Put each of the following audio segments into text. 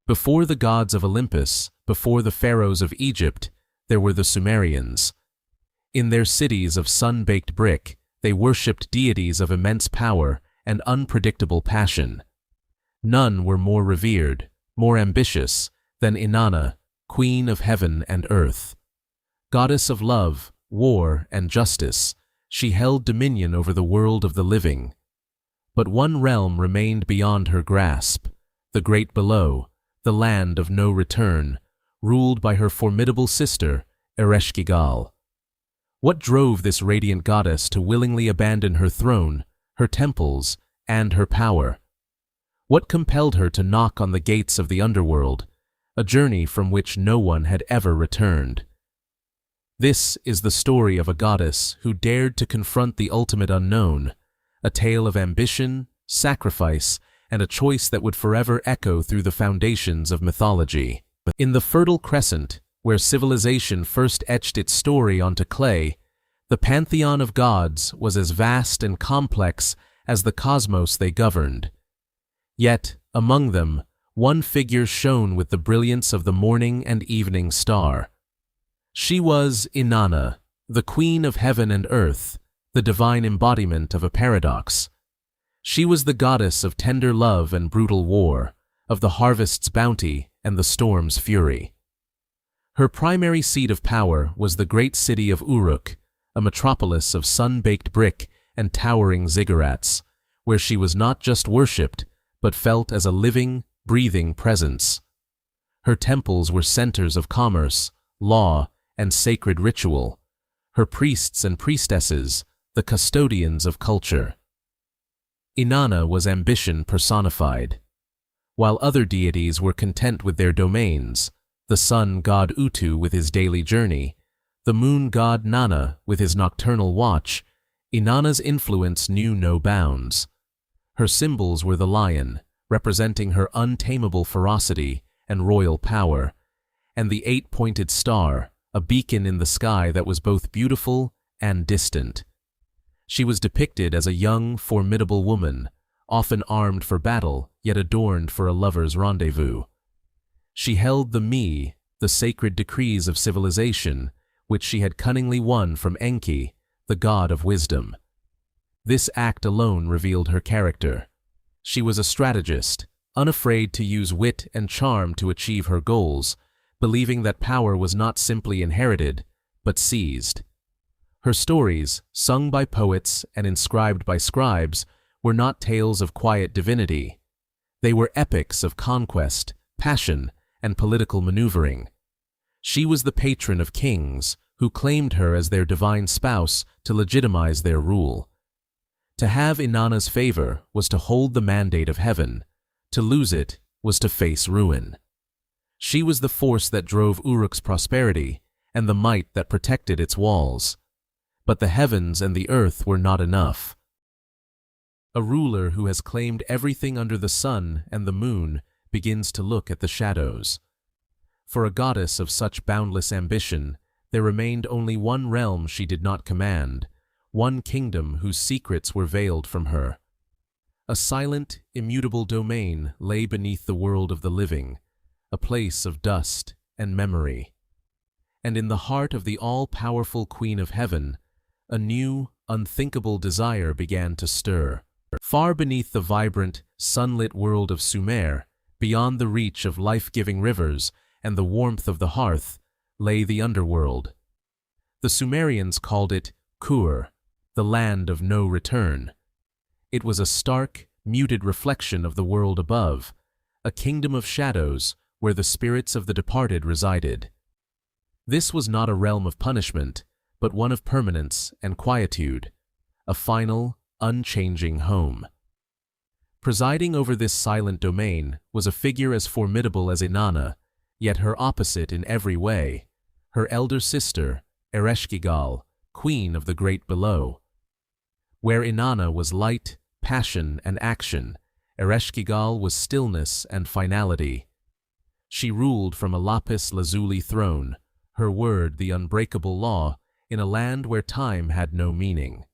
Before the gods of Olympus, before the pharaohs of Egypt, there were the Sumerians. In their cities of sun-baked brick, they worshipped deities of immense power and unpredictable passion. None were more revered, more ambitious, than Inanna, queen of heaven and earth. Goddess of love, war, and justice, she held dominion over the world of the living. But one realm remained beyond her grasp, the great below, the land of no return, ruled by her formidable sister, Ereshkigal. What drove this radiant goddess to willingly abandon her throne, her temples, and her power? What compelled her to knock on the gates of the underworld, a journey from which no one had ever returned? This is the story of a goddess who dared to confront the ultimate unknown, a tale of ambition, sacrifice, and a choice that would forever echo through the foundations of mythology. In the Fertile Crescent, where civilization first etched its story onto clay, the pantheon of gods was as vast and complex as the cosmos they governed. Yet, among them, one figure shone with the brilliance of the morning and evening star. She was Inanna, the queen of heaven and earth, the divine embodiment of a paradox. She was the goddess of tender love and brutal war, of the harvest's bounty and the storm's fury. Her primary seat of power was the great city of Uruk, a metropolis of sun-baked brick and towering ziggurats, where she was not just worshipped, but felt as a living, breathing presence. Her temples were centers of commerce, law, and sacred ritual, her priests and priestesses, the custodians of culture. Inanna was ambition personified. While other deities were content with their domains, the sun god Utu with his daily journey, the moon god Nanna with his nocturnal watch, Inanna's influence knew no bounds. Her symbols were the lion, representing her untamable ferocity and royal power, and the eight-pointed star, a beacon in the sky that was both beautiful and distant. She was depicted as a young, formidable woman, often armed for battle, yet adorned for a lover's rendezvous. She held the Mi, the sacred decrees of civilization, which she had cunningly won from Enki, the god of wisdom. This act alone revealed her character. She was a strategist, unafraid to use wit and charm to achieve her goals, believing that power was not simply inherited, but seized. Her stories, sung by poets and inscribed by scribes, were not tales of quiet divinity. They were epics of conquest, passion, and political maneuvering. She was the patron of kings, who claimed her as their divine spouse to legitimize their rule. To have Inanna's favor was to hold the mandate of heaven. To lose it was to face ruin. She was the force that drove Uruk's prosperity and the might that protected its walls. But the heavens and the earth were not enough. A ruler who has claimed everything under the sun and the moon begins to look at the shadows. For a goddess of such boundless ambition, there remained only one realm she did not command, one kingdom whose secrets were veiled from her. A silent, immutable domain lay beneath the world of the living, a place of dust and memory. And in the heart of the all-powerful Queen of Heaven, a new, unthinkable desire began to stir. Far beneath the vibrant, sunlit world of Sumer, beyond the reach of life-giving rivers and the warmth of the hearth, lay the underworld. The Sumerians called it Kur, the land of no return. It was a stark, muted reflection of the world above, a kingdom of shadows where the spirits of the departed resided. This was not a realm of punishment, but one of permanence and quietude, a final, unchanging home. Presiding over this silent domain was a figure as formidable as Inanna, yet her opposite in every way, her elder sister, Ereshkigal, queen of the great below. Where Inanna was light, passion, and action, Ereshkigal was stillness and finality. She ruled from a lapis lazuli throne, her word the unbreakable law, in a land where time had no meaning.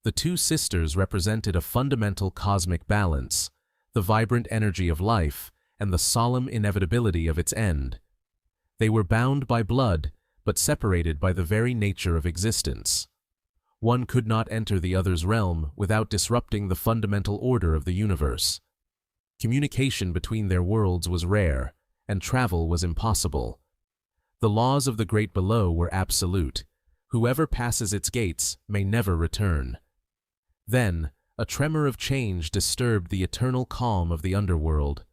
The two sisters represented a fundamental cosmic balance, the vibrant energy of life and the solemn inevitability of its end. They were bound by blood, but separated by the very nature of existence. One could not enter the other's realm without disrupting the fundamental order of the universe. Communication between their worlds was rare, and travel was impossible. The laws of the Great Below were absolute. Whoever passes its gates may never return. Then, a tremor of change disturbed the eternal calm of the underworld.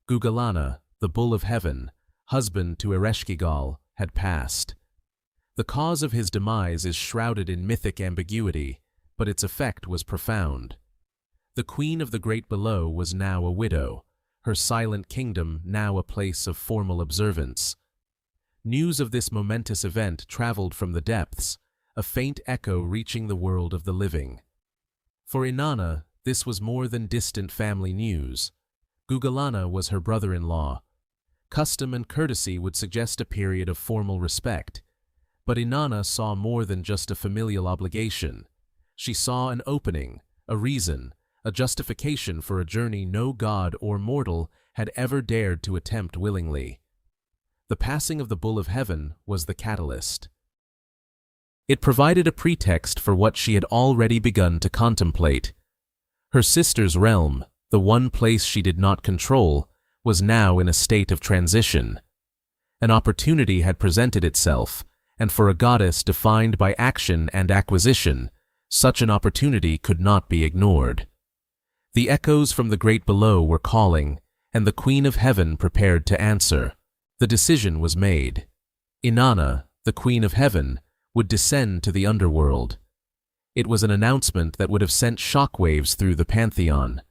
Gugalana, the bull of heaven, husband to Ereshkigal, had passed. The cause of his demise is shrouded in mythic ambiguity, but its effect was profound. The queen of the Great Below was now a widow, her silent kingdom now a place of formal observance. News of this momentous event traveled from the depths, a faint echo reaching the world of the living. For Inanna, this was more than distant family news. Gugalana was her brother-in-law. Custom and courtesy would suggest a period of formal respect. But Inanna saw more than just a familial obligation. She saw an opening, a reason, a justification for a journey no god or mortal had ever dared to attempt willingly. The passing of the Bull of Heaven was the catalyst. It provided a pretext for what she had already begun to contemplate. Her sister's realm, the one place she did not control, was now in a state of transition. An opportunity had presented itself, and for a goddess defined by action and acquisition, such an opportunity could not be ignored. The echoes from the Great Below were calling, and the Queen of Heaven prepared to answer. The decision was made. Inanna, the Queen of Heaven, would descend to the underworld. It was an announcement that would have sent shockwaves through the pantheon.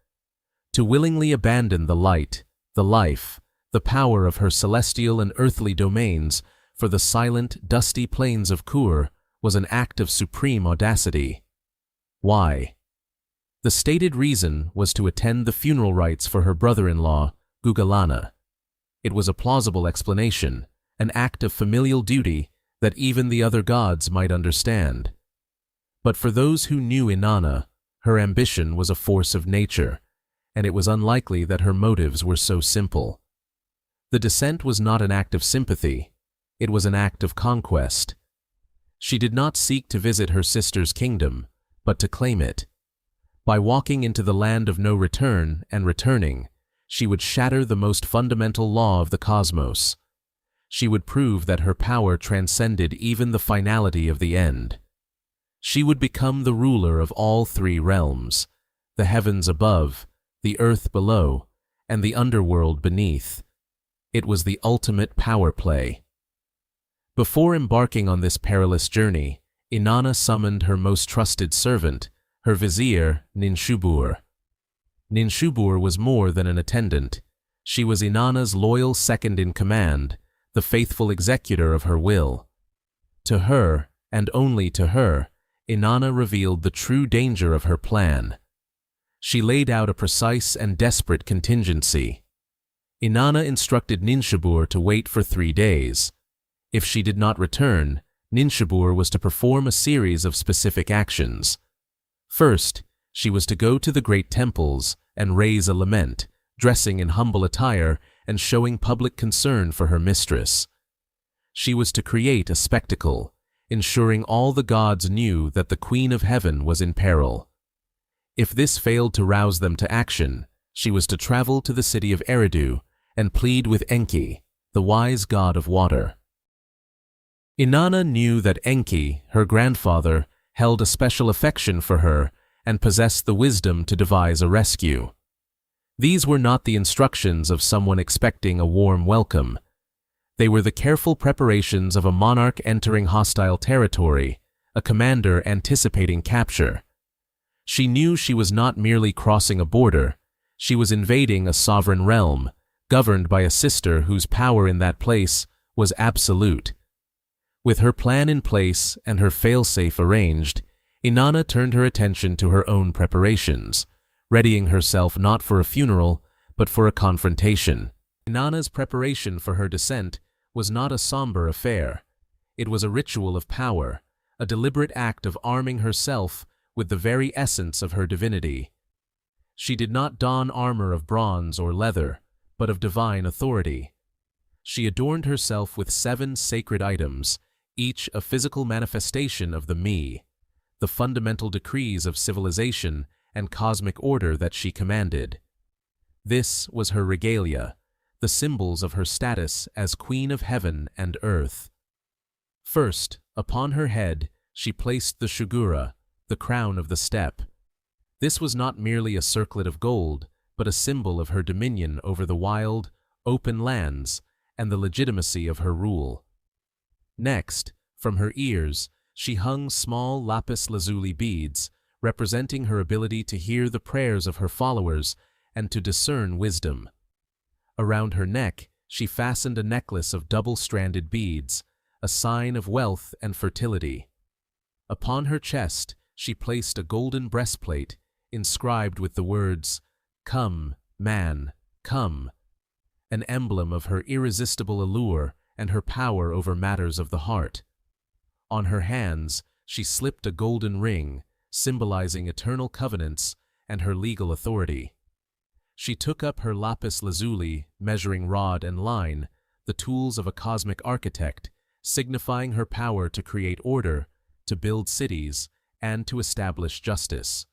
To willingly abandon the light, the life, the power of her celestial and earthly domains for the silent, dusty plains of Kur was an act of supreme audacity. Why? The stated reason was to attend the funeral rites for her brother-in-law, Gugalana. It was a plausible explanation, an act of familial duty that even the other gods might understand. But for those who knew Inanna, her ambition was a force of nature, and it was unlikely that her motives were so simple. The descent was not an act of sympathy, it was an act of conquest. She did not seek to visit her sister's kingdom, but to claim it. By walking into the land of no return and returning, she would shatter the most fundamental law of the cosmos. She would prove that her power transcended even the finality of the end. She would become the ruler of all three realms, the heavens above, the earth below, and the underworld beneath. It was the ultimate power play. Before embarking on this perilous journey, Inanna summoned her most trusted servant, her vizier, Ninshubur. Ninshubur was more than an attendant. She was Inanna's loyal second-in-command, the faithful executor of her will. To her, and only to her, Inanna revealed the true danger of her plan. She laid out a precise and desperate contingency. Inanna instructed Ninshubur to wait for 3 days. If she did not return, Ninshubur was to perform a series of specific actions. First, she was to go to the great temples and raise a lament, dressing in humble attire and showing public concern for her mistress. She was to create a spectacle, ensuring all the gods knew that the Queen of Heaven was in peril. If this failed to rouse them to action, she was to travel to the city of Eridu and plead with Enki, the wise god of water. Inanna knew that Enki, her grandfather, held a special affection for her and possessed the wisdom to devise a rescue. These were not the instructions of someone expecting a warm welcome. They were the careful preparations of a monarch entering hostile territory, a commander anticipating capture. She knew she was not merely crossing a border, she was invading a sovereign realm, governed by a sister whose power in that place was absolute. With her plan in place and her failsafe arranged, Inanna turned her attention to her own preparations, readying herself not for a funeral, but for a confrontation. Inanna's preparation for her descent was not a somber affair. It was a ritual of power, a deliberate act of arming herself with the very essence of her divinity. She did not don armor of bronze or leather, but of divine authority. She adorned herself with 7 sacred items, each a physical manifestation of the me, the fundamental decrees of civilization and cosmic order that she commanded. This was her regalia, the symbols of her status as Queen of Heaven and Earth. First, upon her head, she placed the shugura, the crown of the steppe. This was not merely a circlet of gold, but a symbol of her dominion over the wild, open lands and the legitimacy of her rule. Next, from her ears, she hung small lapis lazuli beads, representing her ability to hear the prayers of her followers and to discern wisdom. Around her neck, she fastened a necklace of double-stranded beads, a sign of wealth and fertility. Upon her chest, she placed a golden breastplate, inscribed with the words, "Come, man, come," an emblem of her irresistible allure and her power over matters of the heart. On her hands, she slipped a golden ring, symbolizing eternal covenants and her legal authority. She took up her lapis lazuli, measuring rod and line, the tools of a cosmic architect, signifying her power to create order, to build cities, and to establish justice.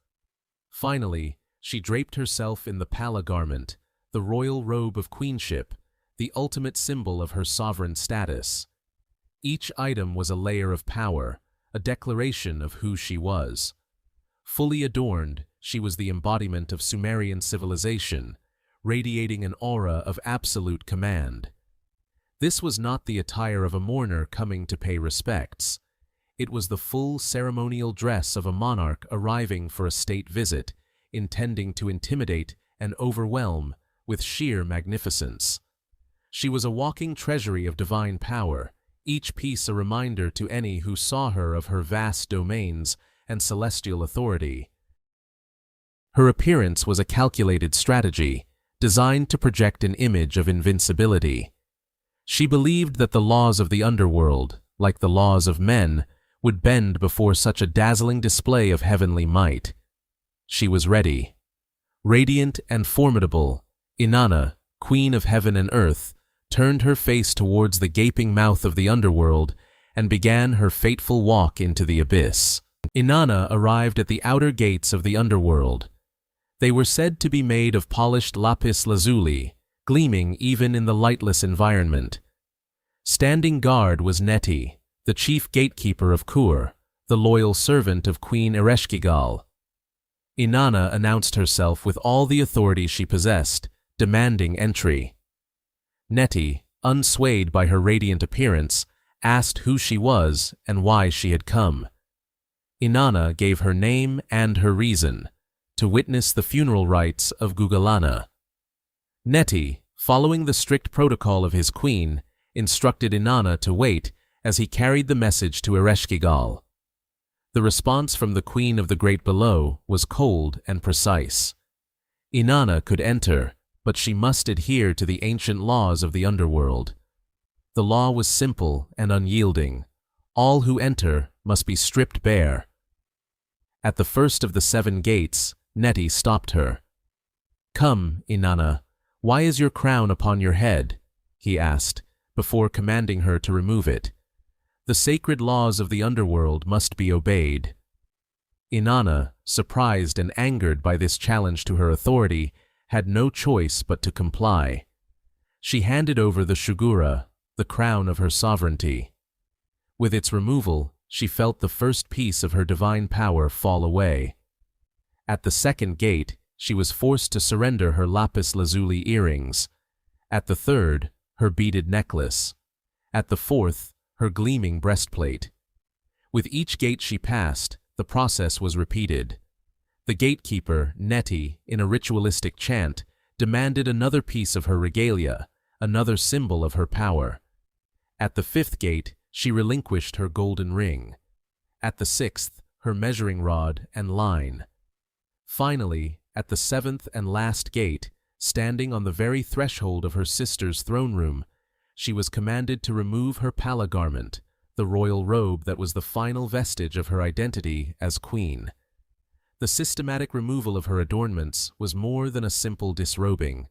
Finally, she draped herself in the pala garment, the royal robe of queenship, the ultimate symbol of her sovereign status. Each item was a layer of power, a declaration of who she was. Fully adorned, she was the embodiment of Sumerian civilization, radiating an aura of absolute command. This was not the attire of a mourner coming to pay respects. It was the full ceremonial dress of a monarch arriving for a state visit, intending to intimidate and overwhelm with sheer magnificence. She was a walking treasury of divine power, each piece a reminder to any who saw her of her vast domains and celestial authority. Her appearance was a calculated strategy, designed to project an image of invincibility. She believed that the laws of the underworld, like the laws of men, would bend before such a dazzling display of heavenly might. She was ready. Radiant and formidable, Inanna, Queen of Heaven and Earth, turned her face towards the gaping mouth of the underworld and began her fateful walk into the abyss. Inanna arrived at the outer gates of the underworld. They were said to be made of polished lapis lazuli, gleaming even in the lightless environment. Standing guard was Neti, the chief gatekeeper of Kur, the loyal servant of Queen Ereshkigal. Inanna announced herself with all the authority she possessed, demanding entry. Neti, unswayed by her radiant appearance, asked who she was and why she had come. Inanna gave her name and her reason, to witness the funeral rites of Gugalana. Neti, following the strict protocol of his queen, instructed Inanna to wait as he carried the message to Ereshkigal. The response from the Queen of the Great Below was cold and precise. Inanna could enter, but she must adhere to the ancient laws of the underworld. The law was simple and unyielding. All who enter must be stripped bare. At the first of the 7 gates, Neti stopped her. "Come, Inanna, why is your crown upon your head?" he asked, before commanding her to remove it. The sacred laws of the underworld must be obeyed. Inanna, surprised and angered by this challenge to her authority, had no choice but to comply. She handed over the shugura, the crown of her sovereignty. With its removal, she felt the first piece of her divine power fall away. At the 2nd gate, she was forced to surrender her lapis lazuli earrings. At the 3rd, her beaded necklace. At the 4th, her gleaming breastplate. With each gate she passed, the process was repeated. The gatekeeper, Neti, in a ritualistic chant, demanded another piece of her regalia, another symbol of her power. At the 5th gate, she relinquished her golden ring. At the 6th, her measuring rod and line. Finally, at the 7th and last gate, standing on the very threshold of her sister's throne room, she was commanded to remove her pala garment, the royal robe that was the final vestige of her identity as queen. The systematic removal of her adornments was more than a simple disrobing.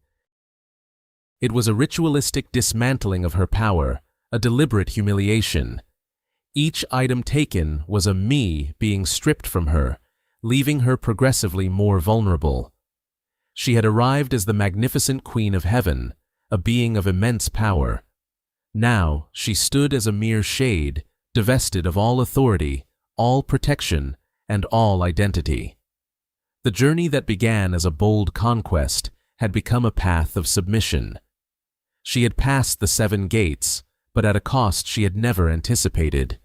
It was a ritualistic dismantling of her power, a deliberate humiliation. Each item taken was a me being stripped from her, leaving her progressively more vulnerable. She had arrived as the magnificent Queen of Heaven, a being of immense power. Now she stood as a mere shade, divested of all authority, all protection, and all identity. The journey that began as a bold conquest had become a path of submission. She had passed the 7 gates, but at a cost she had never anticipated.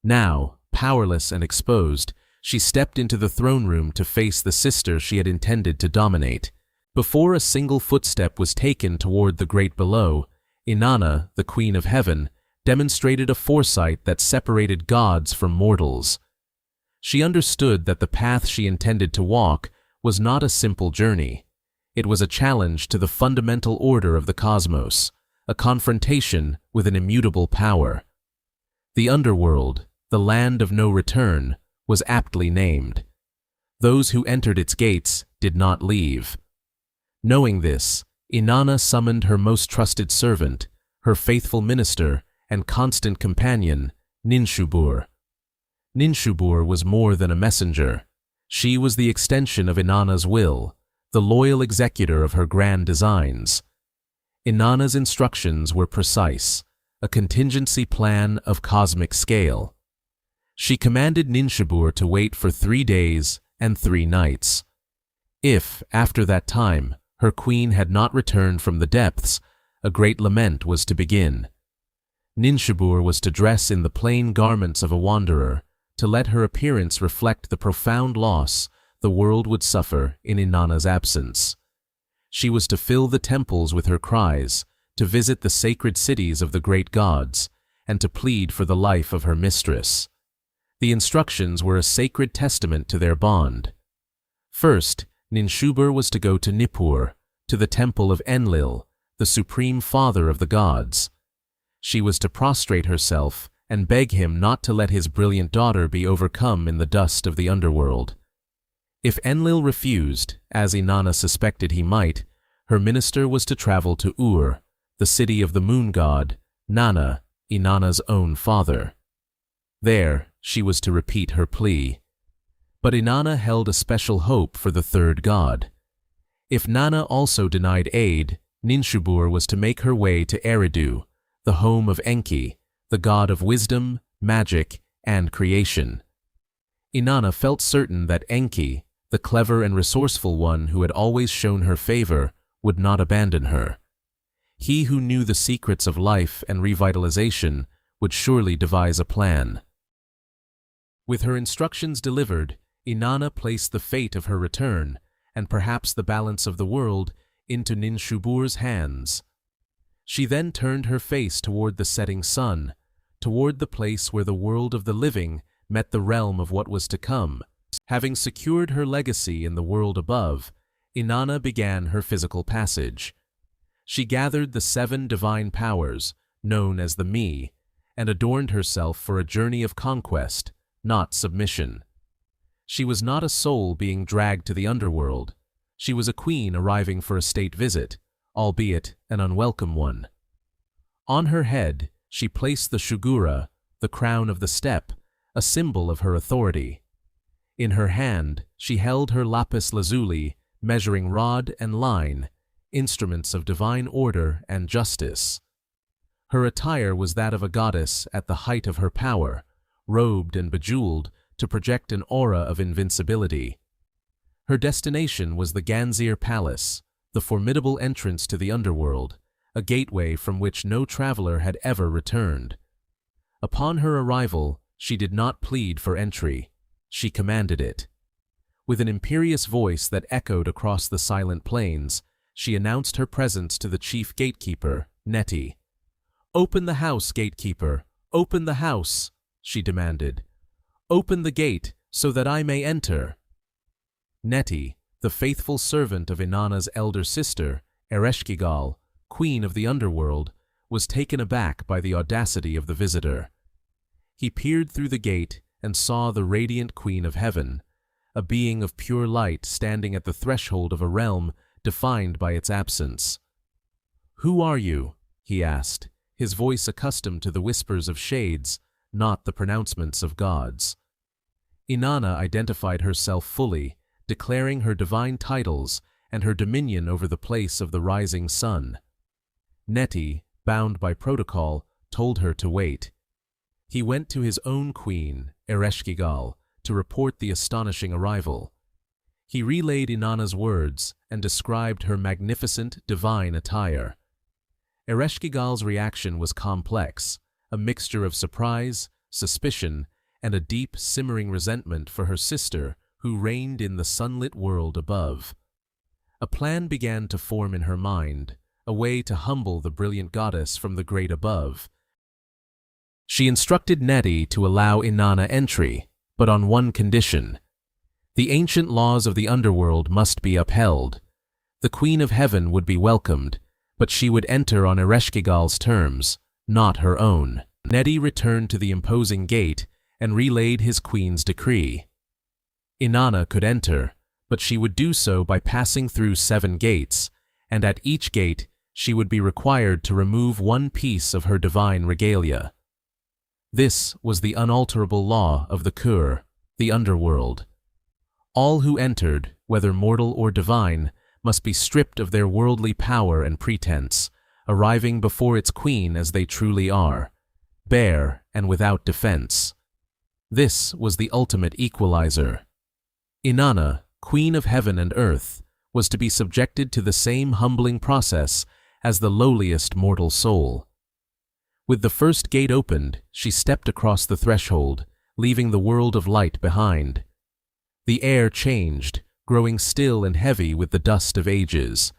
Now, powerless and exposed, she stepped into the throne room to face the sister she had intended to dominate. Before a single footstep was taken toward the great below, Inanna, the Queen of Heaven, demonstrated a foresight that separated gods from mortals. She understood that the path she intended to walk was not a simple journey. It was a challenge to the fundamental order of the cosmos, a confrontation with an immutable power. The Underworld, the land of no return, was aptly named. Those who entered its gates did not leave. Knowing this, Inanna summoned her most trusted servant, her faithful minister and constant companion, Ninshubur. Ninshubur was more than a messenger. She was the extension of Inanna's will, the loyal executor of her grand designs. Inanna's instructions were precise, a contingency plan of cosmic scale. She commanded Ninshubur to wait for 3 days and 3 nights. If, after that time, her queen had not returned from the depths, a great lament was to begin. Ninshubur was to dress in the plain garments of a wanderer, to let her appearance reflect the profound loss the world would suffer in Inanna's absence. She was to fill the temples with her cries, to visit the sacred cities of the great gods, and to plead for the life of her mistress. The instructions were a sacred testament to their bond. First, Ninshubur was to go to Nippur, to the temple of Enlil, the supreme father of the gods. She was to prostrate herself and beg him not to let his brilliant daughter be overcome in the dust of the underworld. If Enlil refused, as Inanna suspected he might, her minister was to travel to Ur, the city of the moon god, Nanna, Inanna's own father. There, she was to repeat her plea. But Inanna held a special hope for the third god. If Nanna also denied aid, Ninshubur was to make her way to Eridu, the home of Enki, the god of wisdom, magic, and creation. Inanna felt certain that Enki, the clever and resourceful one who had always shown her favor, would not abandon her. He who knew the secrets of life and revitalization would surely devise a plan. With her instructions delivered, Inanna placed the fate of her return, and perhaps the balance of the world, into Ninshubur's hands. She then turned her face toward the setting sun, toward the place where the world of the living met the realm of what was to come. Having secured her legacy in the world above, Inanna began her physical passage. She gathered the 7 divine powers, known as the Me, and adorned herself for a journey of conquest, not submission. She was not a soul being dragged to the underworld. She was a queen arriving for a state visit, albeit an unwelcome one. On her head, she placed the shugura, the crown of the steppe, a symbol of her authority. In her hand, she held her lapis lazuli, measuring rod and line, instruments of divine order and justice. Her attire was that of a goddess at the height of her power, robed and bejeweled to project an aura of invincibility. Her destination was the Ganzir Palace, the formidable entrance to the underworld, a gateway from which no traveler had ever returned. Upon her arrival, she did not plead for entry. She commanded it. With an imperious voice that echoed across the silent plains, she announced her presence to the chief gatekeeper, Neti. "Open the house, gatekeeper! Open the house!" she demanded. "Open the gate so that I may enter." Neti, the faithful servant of Inanna's elder sister, Ereshkigal, queen of the underworld, was taken aback by the audacity of the visitor. He peered through the gate and saw the radiant Queen of Heaven, a being of pure light standing at the threshold of a realm defined by its absence. "Who are you?" he asked, his voice accustomed to the whispers of shades, not the pronouncements of gods. Inanna identified herself fully, declaring her divine titles and her dominion over the place of the rising sun. Neti, bound by protocol, told her to wait. He went to his own queen, Ereshkigal, to report the astonishing arrival. He relayed Inanna's words and described her magnificent divine attire. Ereshkigal's reaction was complex, a mixture of surprise, suspicion, and a deep, simmering resentment for her sister who reigned in the sunlit world above. A plan began to form in her mind, a way to humble the brilliant goddess from the great above. She instructed Neti to allow Inanna entry, but on one condition. The ancient laws of the underworld must be upheld. The Queen of Heaven would be welcomed, but she would enter on Ereshkigal's terms, not her own. Neti returned to the imposing gate and relayed his queen's decree. Inanna could enter, but she would do so by passing through 7 gates, and at each gate she would be required to remove one piece of her divine regalia. This was the unalterable law of the Kur, the underworld. All who entered, whether mortal or divine, must be stripped of their worldly power and pretense, arriving before its queen as they truly are, bare and without defense. This was the ultimate equalizer. Inanna, Queen of Heaven and Earth, was to be subjected to the same humbling process as the lowliest mortal soul. With the first gate opened, she stepped across the threshold, leaving the world of light behind. The air changed, growing still and heavy with the dust of ages.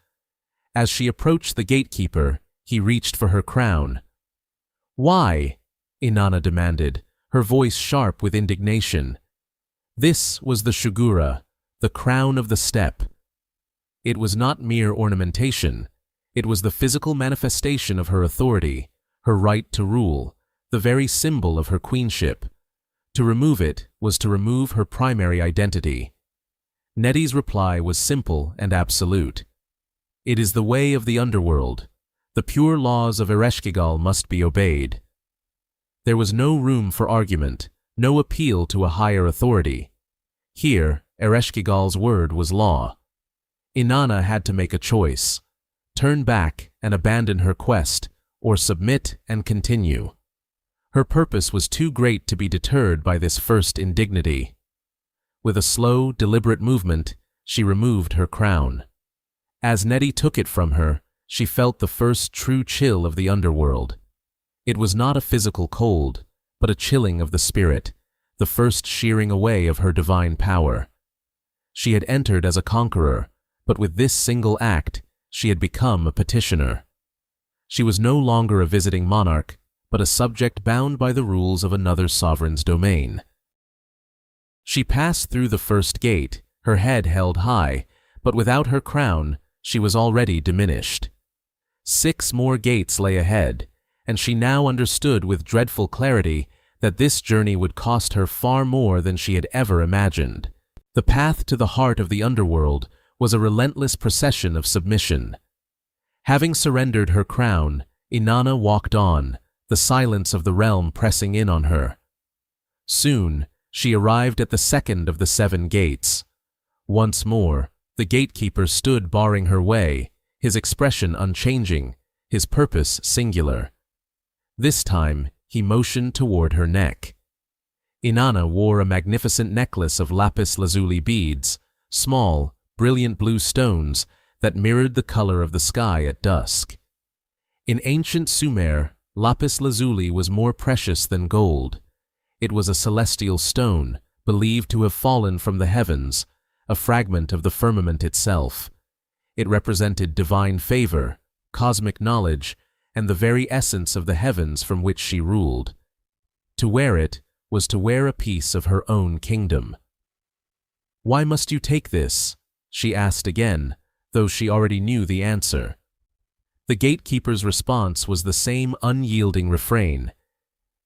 As she approached the gatekeeper, he reached for her crown. "Why?" Inanna demanded, her voice sharp with indignation. This was the Shugura, the crown of the steppe. It was not mere ornamentation. It was the physical manifestation of her authority, her right to rule, the very symbol of her queenship. To remove it was to remove her primary identity. Neti's reply was simple and absolute. "It is the way of the underworld. The pure laws of Ereshkigal must be obeyed." There was no room for argument, no appeal to a higher authority. Here, Ereshkigal's word was law. Inanna had to make a choice: turn back and abandon her quest, or submit and continue. Her purpose was too great to be deterred by this first indignity. With a slow, deliberate movement, she removed her crown. As Neti took it from her, she felt the first true chill of the underworld. It was not a physical cold, but a chilling of the spirit, the first shearing away of her divine power. She had entered as a conqueror, but with this single act, she had become a petitioner. She was no longer a visiting monarch, but a subject bound by the rules of another sovereign's domain. She passed through the first gate, her head held high, but without her crown, she was already diminished. 6 more gates lay ahead, and she now understood with dreadful clarity that this journey would cost her far more than she had ever imagined. The path to the heart of the underworld was a relentless procession of submission. Having surrendered her crown, Inanna walked on, the silence of the realm pressing in on her. Soon, she arrived at the second of the 7 gates. Once more, the gatekeeper stood barring her way, his expression unchanging, his purpose singular. This time, he motioned toward her neck. Inanna wore a magnificent necklace of lapis lazuli beads, small, brilliant blue stones that mirrored the color of the sky at dusk. In ancient Sumer, lapis lazuli was more precious than gold. It was a celestial stone, believed to have fallen from the heavens, a fragment of the firmament itself. It represented divine favor, cosmic knowledge, and the very essence of the heavens from which she ruled. To wear it was to wear a piece of her own kingdom. "Why must you take this?" she asked again, though she already knew the answer. The gatekeeper's response was the same unyielding refrain: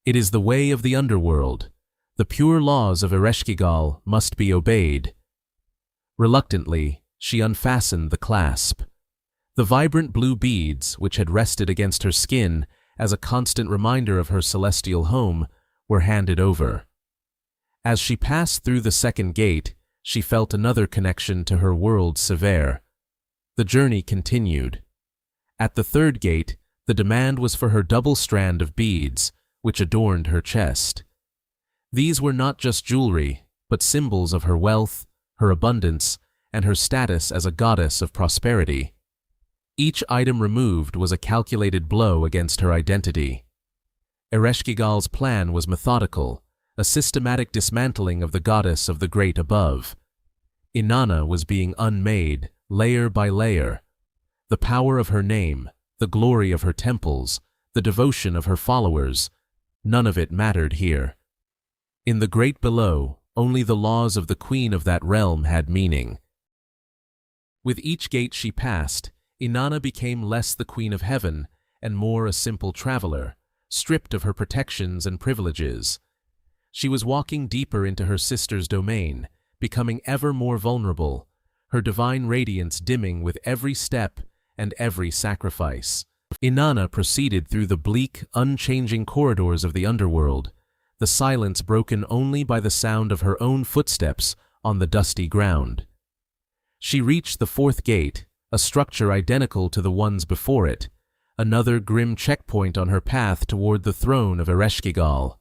"It is the way of the underworld. The pure laws of Ereshkigal must be obeyed." Reluctantly, she unfastened the clasp. The vibrant blue beads, which had rested against her skin as a constant reminder of her celestial home, were handed over. As she passed through the second gate, she felt another connection to her world severe. The journey continued. At the third gate, the demand was for her double strand of beads, which adorned her chest. These were not just jewelry, but symbols of her wealth, her abundance, and her status as a goddess of prosperity. Each item removed was a calculated blow against her identity. Ereshkigal's plan was methodical, a systematic dismantling of the goddess of the great above. Inanna was being unmade, layer by layer. The power of her name, the glory of her temples, the devotion of her followers, none of it mattered here. In the great below, only the laws of the queen of that realm had meaning. With each gate she passed, Inanna became less the queen of heaven and more a simple traveler, stripped of her protections and privileges. She was walking deeper into her sister's domain, becoming ever more vulnerable, her divine radiance dimming with every step and every sacrifice. Inanna proceeded through the bleak, unchanging corridors of the underworld, the silence broken only by the sound of her own footsteps on the dusty ground. She reached the fourth gate, a structure identical to the ones before it, another grim checkpoint on her path toward the throne of Ereshkigal.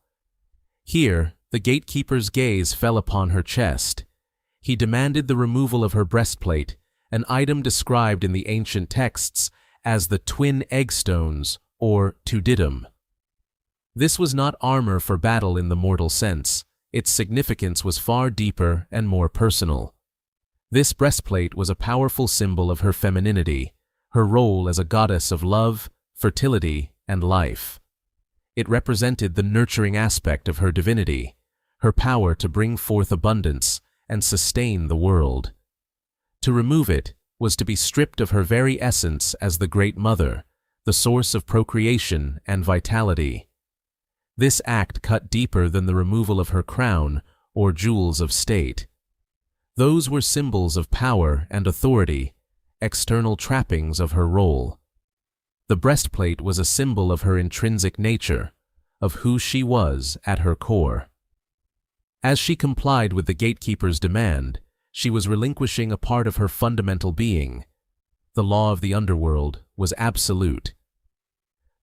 Here, the gatekeeper's gaze fell upon her chest. He demanded the removal of her breastplate, an item described in the ancient texts as the twin eggstones, or tudidum. This was not armor for battle in the mortal sense. Its significance was far deeper and more personal. This breastplate was a powerful symbol of her femininity, her role as a goddess of love, fertility, and life. It represented the nurturing aspect of her divinity, her power to bring forth abundance and sustain the world. To remove it was to be stripped of her very essence as the Great Mother, the source of procreation and vitality. This act cut deeper than the removal of her crown or jewels of state. Those were symbols of power and authority, external trappings of her role. The breastplate was a symbol of her intrinsic nature, of who she was at her core. As she complied with the gatekeeper's demand, she was relinquishing a part of her fundamental being. The law of the underworld was absolute.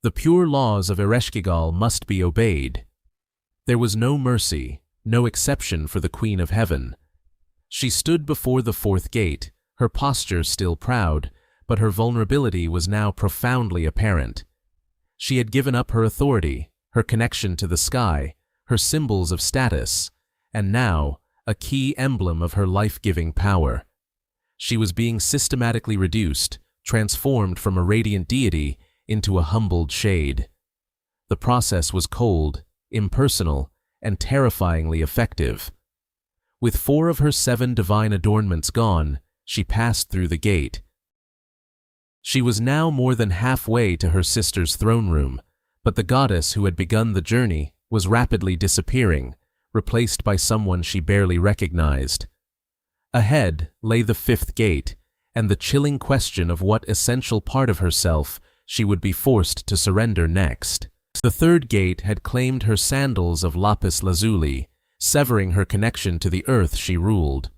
The pure laws of Ereshkigal must be obeyed. There was no mercy, no exception for the Queen of Heaven. She stood before the fourth gate, her posture still proud, but her vulnerability was now profoundly apparent. She had given up her authority, her connection to the sky, her symbols of status, and now, a key emblem of her life-giving power. She was being systematically reduced, transformed from a radiant deity into a humbled shade. The process was cold, impersonal, and terrifyingly effective. With 4 of her 7 divine adornments gone, she passed through the gate. She was now more than halfway to her sister's throne room, but the goddess who had begun the journey was rapidly disappearing, replaced by someone she barely recognized. Ahead lay the 5th gate, and the chilling question of what essential part of herself she would be forced to surrender next. The 3rd gate had claimed her sandals of lapis lazuli, severing her connection to the earth she ruled.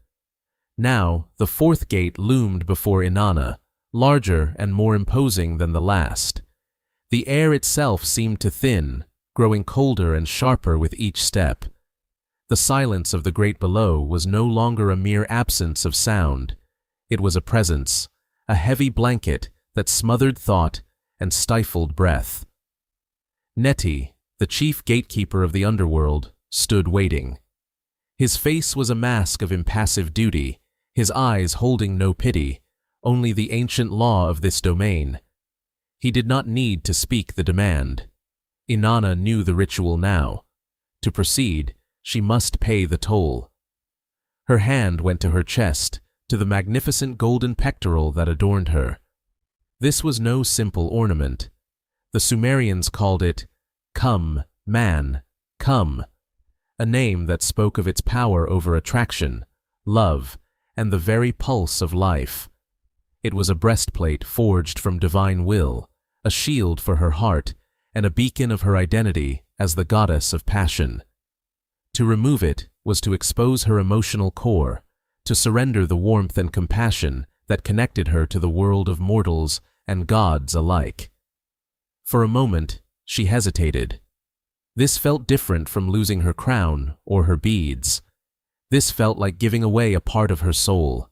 Now, the 4th gate loomed before Inanna, larger and more imposing than the last. The air itself seemed to thin, growing colder and sharper with each step. The silence of the great below was no longer a mere absence of sound. It was a presence, a heavy blanket that smothered thought and stifled breath. Neti, the chief gatekeeper of the underworld, stood waiting. His face was a mask of impassive duty, his eyes holding no pity, only the ancient law of this domain. He did not need to speak the demand. Inanna knew the ritual now. To proceed, she must pay the toll. Her hand went to her chest, to the magnificent golden pectoral that adorned her. This was no simple ornament. The Sumerians called it, "Come, man, come," a name that spoke of its power over attraction, love, and the very pulse of life. It was a breastplate forged from divine will, a shield for her heart, and a beacon of her identity as the goddess of passion. To remove it was to expose her emotional core, to surrender the warmth and compassion that connected her to the world of mortals and gods alike. For a moment, she hesitated. This felt different from losing her crown or her beads. This felt like giving away a part of her soul.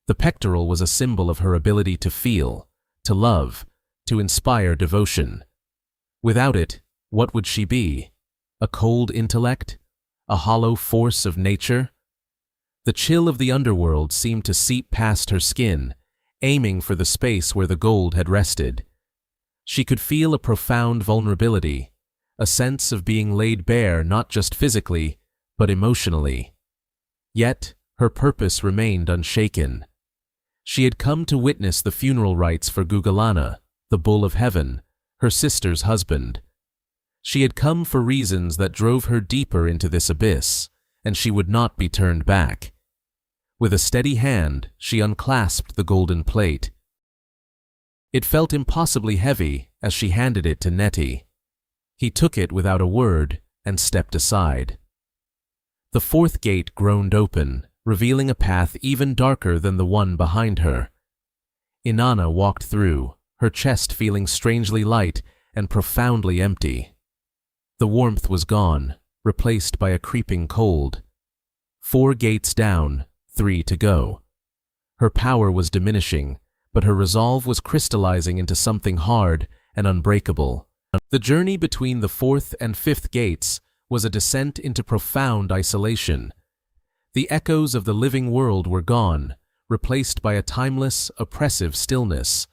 The pectoral was a symbol of her ability to feel, to love, to inspire devotion. Without it, what would she be? A cold intellect? A hollow force of nature? The chill of the underworld seemed to seep past her skin, aiming for the space where the gold had rested. She could feel a profound vulnerability, a sense of being laid bare not just physically, but emotionally. Yet, her purpose remained unshaken. She had come to witness the funeral rites for Gugalana, the bull of heaven, her sister's husband. She had come for reasons that drove her deeper into this abyss, and she would not be turned back. With a steady hand, she unclasped the golden plate. It felt impossibly heavy as she handed it to Neti. He took it without a word and stepped aside. The fourth gate groaned open, revealing a path even darker than the one behind her. Inanna walked through, her chest feeling strangely light and profoundly empty. The warmth was gone, replaced by a creeping cold. 4 gates down, 3 to go. Her power was diminishing, but her resolve was crystallizing into something hard and unbreakable. The journey between the 4th and 5th gates was a descent into profound isolation. The echoes of the living world were gone, replaced by a timeless, oppressive stillness.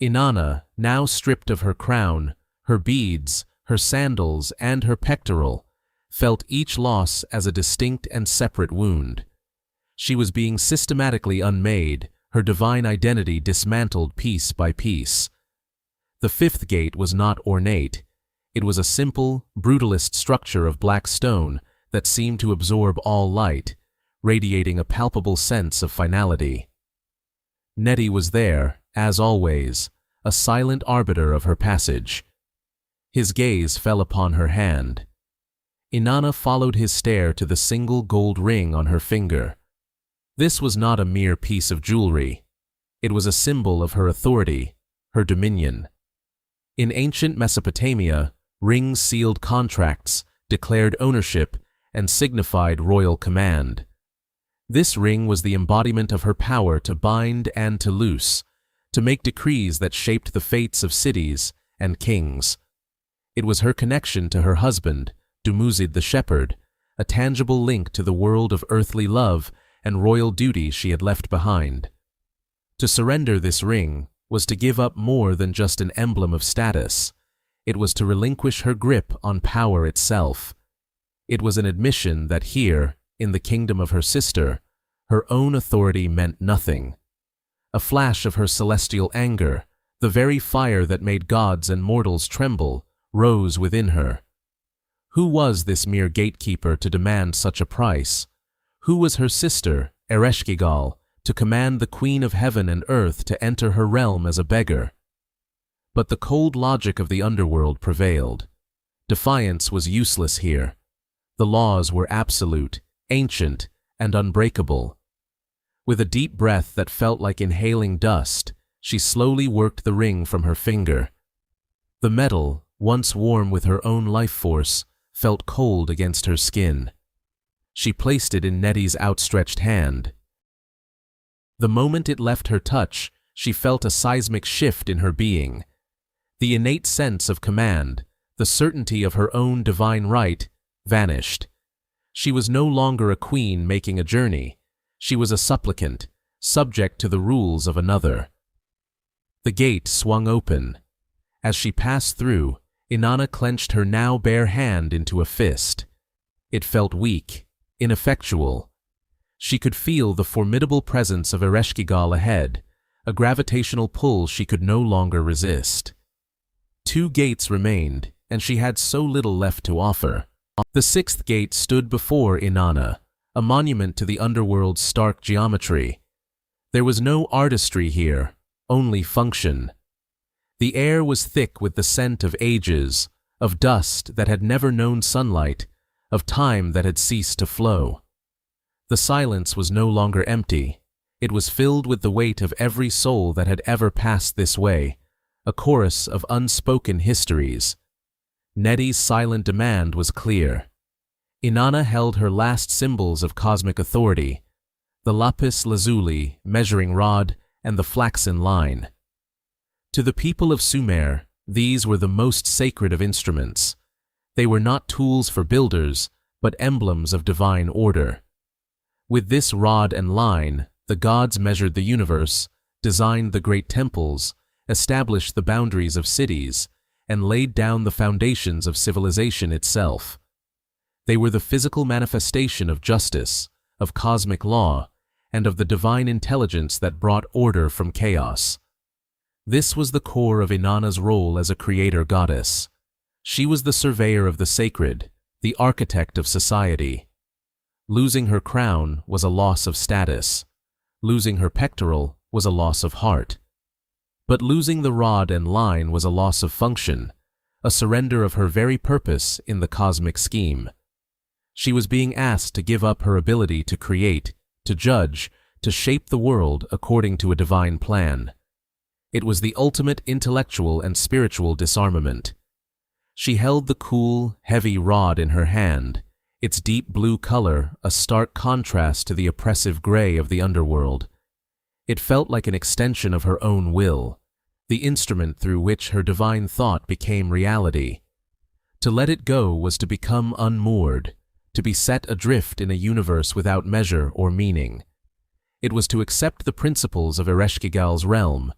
Inanna, now stripped of her crown, her beads, her sandals, and her pectoral, felt each loss as a distinct and separate wound. She was being systematically unmade, her divine identity dismantled piece by piece. The 5th gate was not ornate. It was a simple, brutalist structure of black stone that seemed to absorb all light, radiating a palpable sense of finality. Neti was there, as always, a silent arbiter of her passage. His gaze fell upon her hand. Inanna followed his stare to the single gold ring on her finger. This was not a mere piece of jewelry. It was a symbol of her authority, her dominion. In ancient Mesopotamia, rings sealed contracts, declared ownership, and signified royal command. This ring was the embodiment of her power to bind and to loose, to make decrees that shaped the fates of cities and kings. It was her connection to her husband, Dumuzid the shepherd, a tangible link to the world of earthly love and royal duty she had left behind. To surrender this ring was to give up more than just an emblem of status. It was to relinquish her grip on power itself. It was an admission that here, in the kingdom of her sister, her own authority meant nothing. A flash of her celestial anger, the very fire that made gods and mortals tremble, rose within her. Who was this mere gatekeeper to demand such a price? Who was her sister, Ereshkigal, to command the queen of heaven and earth to enter her realm as a beggar? But the cold logic of the underworld prevailed. Defiance was useless here. The laws were absolute, ancient, and unbreakable. With a deep breath that felt like inhaling dust, she slowly worked the ring from her finger. The metal, once warm with her own life force, felt cold against her skin. She placed it in Neti's outstretched hand. The moment it left her touch, she felt a seismic shift in her being. The innate sense of command, the certainty of her own divine right, vanished. She was no longer a queen making a journey. She was a supplicant, subject to the rules of another. The gate swung open. As she passed through, Inanna clenched her now bare hand into a fist. It felt weak, ineffectual. She could feel the formidable presence of Ereshkigal ahead, a gravitational pull she could no longer resist. 2 gates remained, and she had so little left to offer. The 6th gate stood before Inanna, a monument to the underworld's stark geometry. There was no artistry here, only function. The air was thick with the scent of ages, of dust that had never known sunlight, of time that had ceased to flow. The silence was no longer empty. It was filled with the weight of every soul that had ever passed this way, a chorus of unspoken histories. Neti's silent demand was clear. Inanna held her last symbols of cosmic authority, the lapis lazuli, measuring rod, and the flaxen line. To the people of Sumer, these were the most sacred of instruments. They were not tools for builders, but emblems of divine order. With this rod and line, the gods measured the universe, designed the great temples, established the boundaries of cities, and laid down the foundations of civilization itself. They were the physical manifestation of justice, of cosmic law, and of the divine intelligence that brought order from chaos. This was the core of Inanna's role as a creator goddess. She was the surveyor of the sacred, the architect of society. Losing her crown was a loss of status. Losing her pectoral was a loss of heart. But losing the rod and line was a loss of function, a surrender of her very purpose in the cosmic scheme. She was being asked to give up her ability to create, to judge, to shape the world according to a divine plan. It was the ultimate intellectual and spiritual disarmament. She held the cool, heavy rod in her hand, its deep blue color a stark contrast to the oppressive gray of the underworld. It felt like an extension of her own will, the instrument through which her divine thought became reality. To let it go was to become unmoored, to be set adrift in a universe without measure or meaning. It was to accept the principles of Ereshkigal's realm,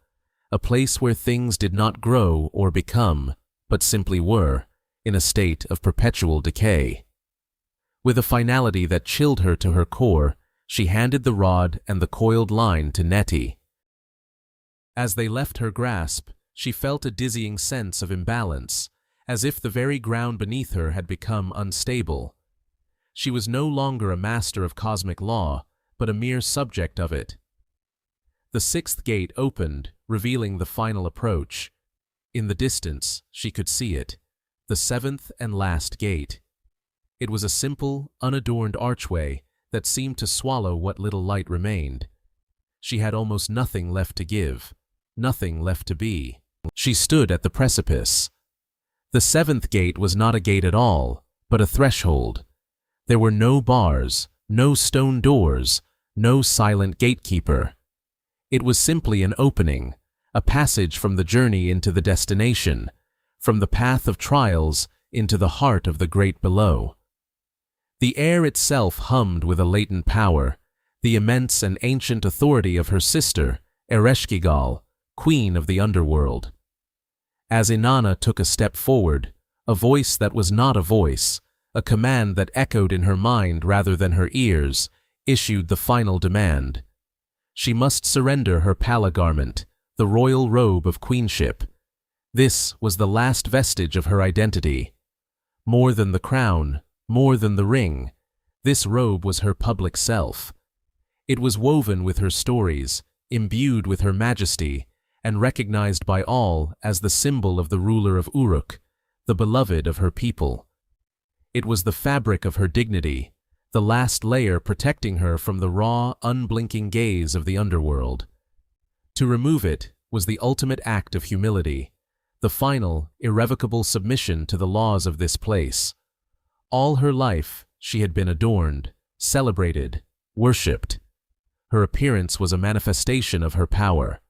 a place where things did not grow or become, but simply were, in a state of perpetual decay. With a finality that chilled her to her core, she handed the rod and the coiled line to Neti. As they left her grasp, she felt a dizzying sense of imbalance, as if the very ground beneath her had become unstable. She was no longer a master of cosmic law, but a mere subject of it. The sixth gate opened, revealing the final approach. In the distance, she could see it, the seventh and last gate. It was a simple, unadorned archway that seemed to swallow what little light remained. She had almost nothing left to give, nothing left to be. She stood at the precipice. The seventh gate was not a gate at all, but a threshold. There were no bars, no stone doors, no silent gatekeeper. It was simply an opening, a passage from the journey into the destination, from the path of trials into the heart of the great below. The air itself hummed with a latent power, the immense and ancient authority of her sister, Ereshkigal, queen of the underworld. As Inanna took a step forward, a voice that was not a voice, a command that echoed in her mind rather than her ears, issued the final demand. She must surrender her pala garment, the royal robe of queenship. This was the last vestige of her identity. More than the crown, more than the ring, this robe was her public self. It was woven with her stories, imbued with her majesty, and recognized by all as the symbol of the ruler of Uruk, the beloved of her people. It was the fabric of her dignity, the last layer protecting her from the raw, unblinking gaze of the underworld. To remove it was the ultimate act of humility, the final, irrevocable submission to the laws of this place. All her life, she had been adorned, celebrated, worshipped. Her appearance was a manifestation of her power.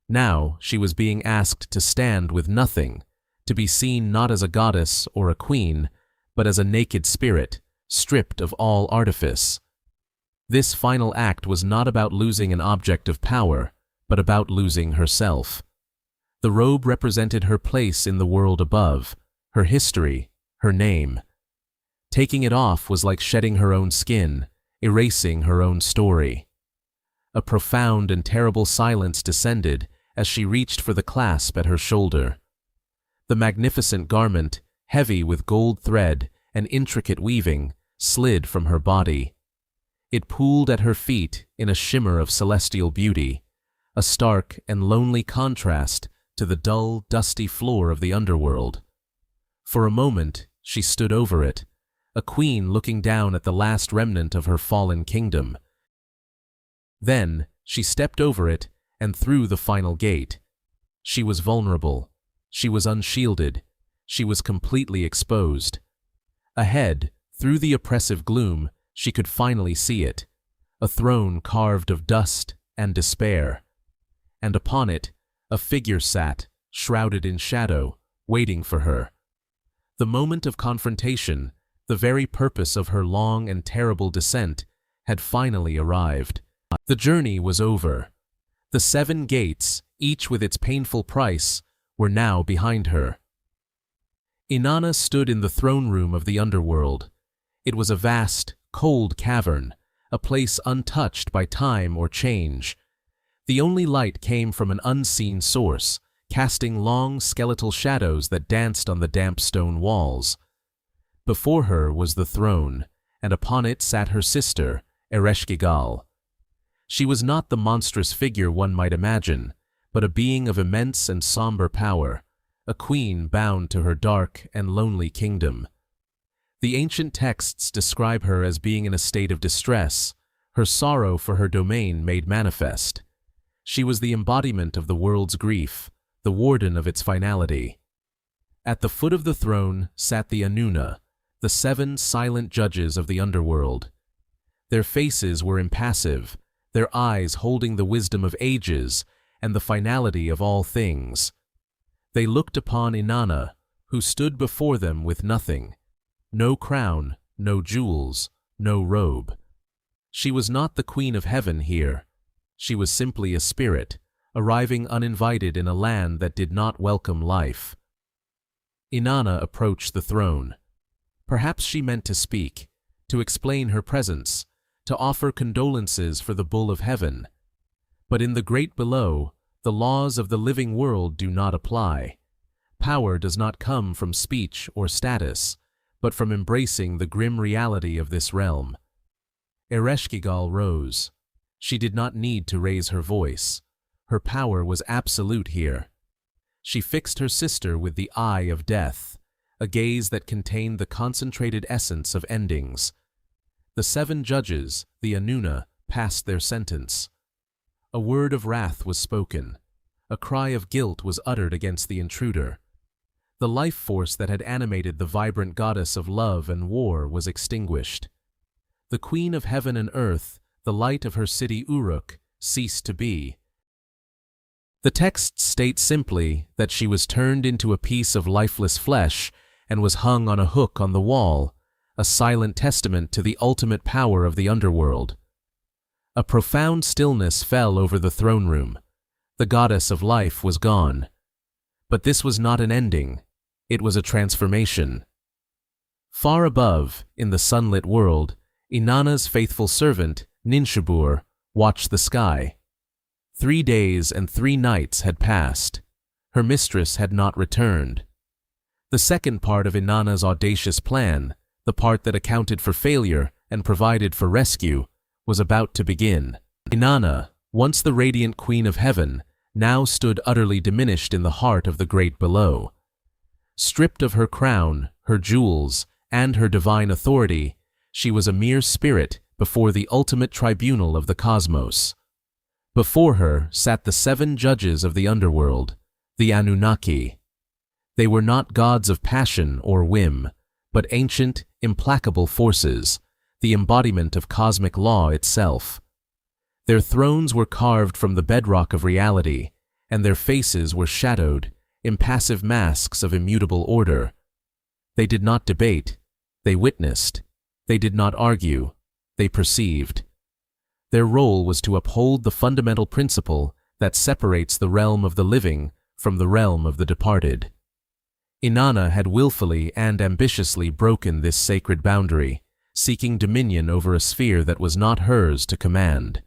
Now she was being asked to stand with nothing, to be seen not as a goddess or a queen, but as a naked spirit, stripped of all artifice. This final act was not about losing an object of power, but about losing herself. The robe represented her place in the world above, her history, her name. Taking it off was like shedding her own skin, erasing her own story. A profound and terrible silence descended as she reached for the clasp at her shoulder. The magnificent garment, heavy with gold thread and intricate weaving, slid from her body. It pooled at her feet in a shimmer of celestial beauty, a stark and lonely contrast to the dull, dusty floor of the underworld. For a moment, she stood over it, a queen looking down at the last remnant of her fallen kingdom. Then, she stepped over it and through the final gate. She was vulnerable. She was unshielded. She was completely exposed. Ahead, through the oppressive gloom, she could finally see it, a throne carved of dust and despair. And upon it, a figure sat, shrouded in shadow, waiting for her. The moment of confrontation, the very purpose of her long and terrible descent, had finally arrived. The journey was over. The 7 gates, each with its painful price, were now behind her. Inanna stood in the throne room of the underworld. It was a vast, cold cavern, a place untouched by time or change. The only light came from an unseen source, casting long skeletal shadows that danced on the damp stone walls. Before her was the throne, and upon it sat her sister, Ereshkigal. She was not the monstrous figure one might imagine, but a being of immense and somber power, a queen bound to her dark and lonely kingdom. The ancient texts describe her as being in a state of distress, her sorrow for her domain made manifest. She was the embodiment of the world's grief, the warden of its finality. At the foot of the throne sat the Inanna, the 7 silent judges of the underworld. Their faces were impassive, their eyes holding the wisdom of ages and the finality of all things. They looked upon Inanna, who stood before them with nothing, no crown, no jewels, no robe. She was not the queen of heaven here. She was simply a spirit, arriving uninvited in a land that did not welcome life. Inanna approached the throne. Perhaps she meant to speak, to explain her presence, to offer condolences for the bull of heaven. But in the great below, the laws of the living world do not apply. Power does not come from speech or status, but from embracing the grim reality of this realm. Ereshkigal rose. She did not need to raise her voice. Her power was absolute here. She fixed her sister with the eye of death, a gaze that contained the concentrated essence of endings. The 7 judges, the Inanna, passed their sentence. A word of wrath was spoken. A cry of guilt was uttered against the intruder. The life force that had animated the vibrant goddess of love and war was extinguished. The queen of heaven and earth, the light of her city Uruk, ceased to be. The texts state simply that she was turned into a piece of lifeless flesh and was hung on a hook on the wall, a silent testament to the ultimate power of the underworld. A profound stillness fell over the throne room. The goddess of life was gone. But this was not an ending. It was a transformation. Far above, in the sunlit world, Inanna's faithful servant, Ninshubur, watched the sky. 3 days and 3 nights had passed. Her mistress had not returned. The second part of Inanna's audacious plan, the part that accounted for failure and provided for rescue, was about to begin. Inanna, once the radiant queen of heaven, now stood utterly diminished in the heart of the great below. Stripped of her crown, her jewels, and her divine authority, she was a mere spirit before the ultimate tribunal of the cosmos. Before her sat the 7 judges of the underworld, the Anunnaki. They were not gods of passion or whim, but ancient, implacable forces, the embodiment of cosmic law itself. Their thrones were carved from the bedrock of reality, and their faces were shadowed, impassive masks of immutable order. They did not debate, they witnessed. They did not argue, they perceived. Their role was to uphold the fundamental principle that separates the realm of the living from the realm of the departed. Inanna had willfully and ambitiously broken this sacred boundary, seeking dominion over a sphere that was not hers to command.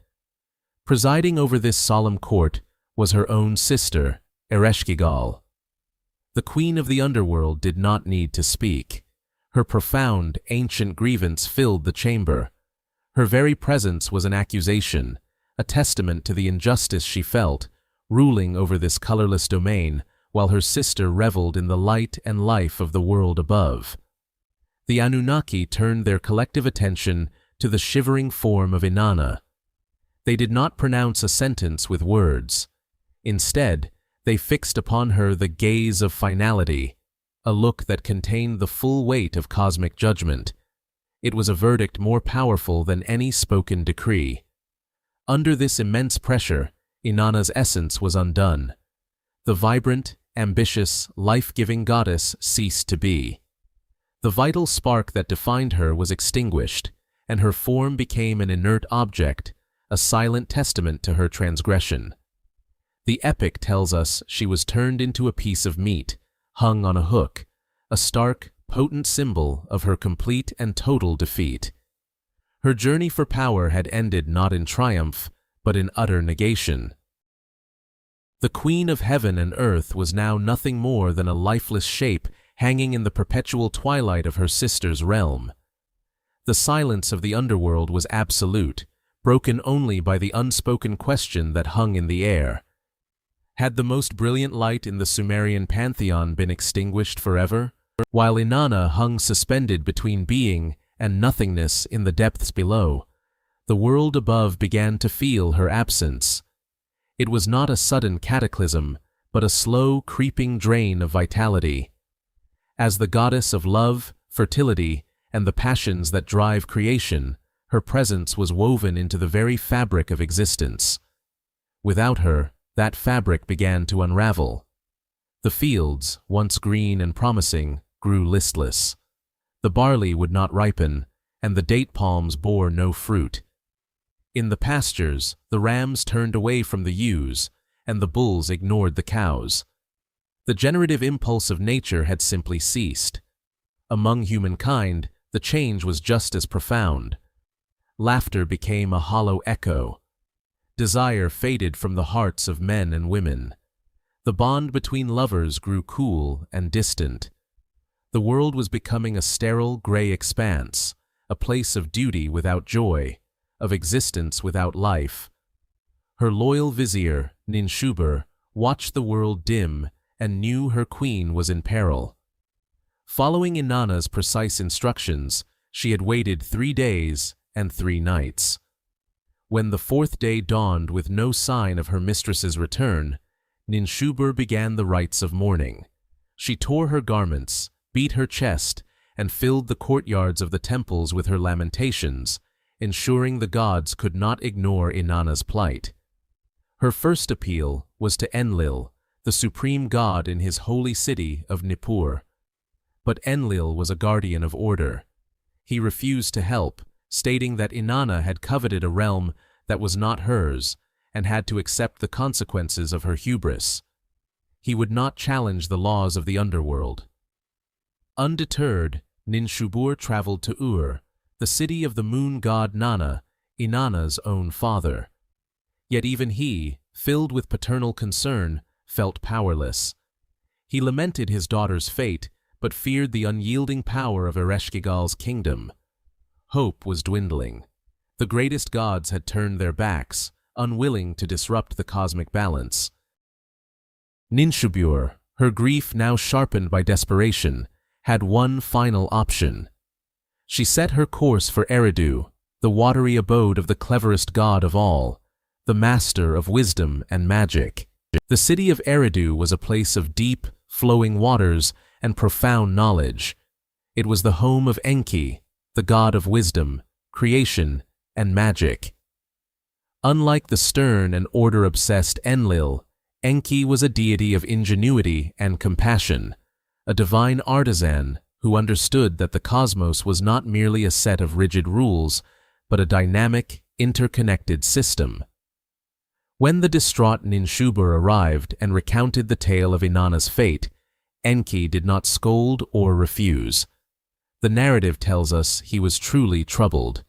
Presiding over this solemn court was her own sister, Ereshkigal. The queen of the underworld did not need to speak. Her profound, ancient grievance filled the chamber. Her very presence was an accusation, a testament to the injustice she felt, ruling over this colorless domain, while her sister reveled in the light and life of the world above. The Anunnaki turned their collective attention to the shivering form of Inanna. They did not pronounce a sentence with words. Instead, they fixed upon her the gaze of finality, a look that contained the full weight of cosmic judgment. It was a verdict more powerful than any spoken decree. Under this immense pressure, Inanna's essence was undone. The vibrant, ambitious, life-giving goddess ceased to be. The vital spark that defined her was extinguished, and her form became an inert object, a silent testament to her transgression. The epic tells us she was turned into a piece of meat, hung on a hook, a stark, potent symbol of her complete and total defeat. Her journey for power had ended not in triumph, but in utter negation. The Queen of Heaven and Earth was now nothing more than a lifeless shape hanging in the perpetual twilight of her sister's realm. The silence of the underworld was absolute, broken only by the unspoken question that hung in the air. Had the most brilliant light in the Sumerian pantheon been extinguished forever, while Inanna hung suspended between being and nothingness in the depths below? The world above began to feel her absence. It was not a sudden cataclysm, but a slow, creeping drain of vitality. As the goddess of love, fertility, and the passions that drive creation, her presence was woven into the very fabric of existence. Without her, that fabric began to unravel. The fields, once green and promising, grew listless. The barley would not ripen, and the date palms bore no fruit. In the pastures, the rams turned away from the ewes, and the bulls ignored the cows. The generative impulse of nature had simply ceased. Among humankind, the change was just as profound. Laughter became a hollow echo. Desire faded from the hearts of men and women. The bond between lovers grew cool and distant. The world was becoming a sterile, gray expanse, a place of duty without joy, of existence without life. Her loyal vizier, Ninshubur, watched the world dim and knew her queen was in peril. Following Inanna's precise instructions, she had waited 3 days and 3 nights. When the 4th day dawned with no sign of her mistress's return, Ninshubur began the rites of mourning. She tore her garments, beat her chest, and filled the courtyards of the temples with her lamentations, ensuring the gods could not ignore Inanna's plight. Her first appeal was to Enlil, the supreme god in his holy city of Nippur. But Enlil was a guardian of order. He refused to help, stating that Inanna had coveted a realm that was not hers and had to accept the consequences of her hubris. He would not challenge the laws of the underworld. Undeterred, Ninshubur traveled to Ur, the city of the moon god Nanna, Inanna's own father. Yet even he, filled with paternal concern, felt powerless. He lamented his daughter's fate, but feared the unyielding power of Ereshkigal's kingdom. Hope was dwindling. The greatest gods had turned their backs, unwilling to disrupt the cosmic balance. Ninshubur, her grief now sharpened by desperation, had one final option. She set her course for Eridu, the watery abode of the cleverest god of all, the master of wisdom and magic. The city of Eridu was a place of deep, flowing waters and profound knowledge. It was the home of Enki, the god of wisdom, creation, and magic. Unlike the stern and order-obsessed Enlil, Enki was a deity of ingenuity and compassion, a divine artisan who understood that the cosmos was not merely a set of rigid rules, but a dynamic, interconnected system. When the distraught Ninshubur arrived and recounted the tale of Inanna's fate, Enki did not scold or refuse. The narrative tells us he was truly troubled.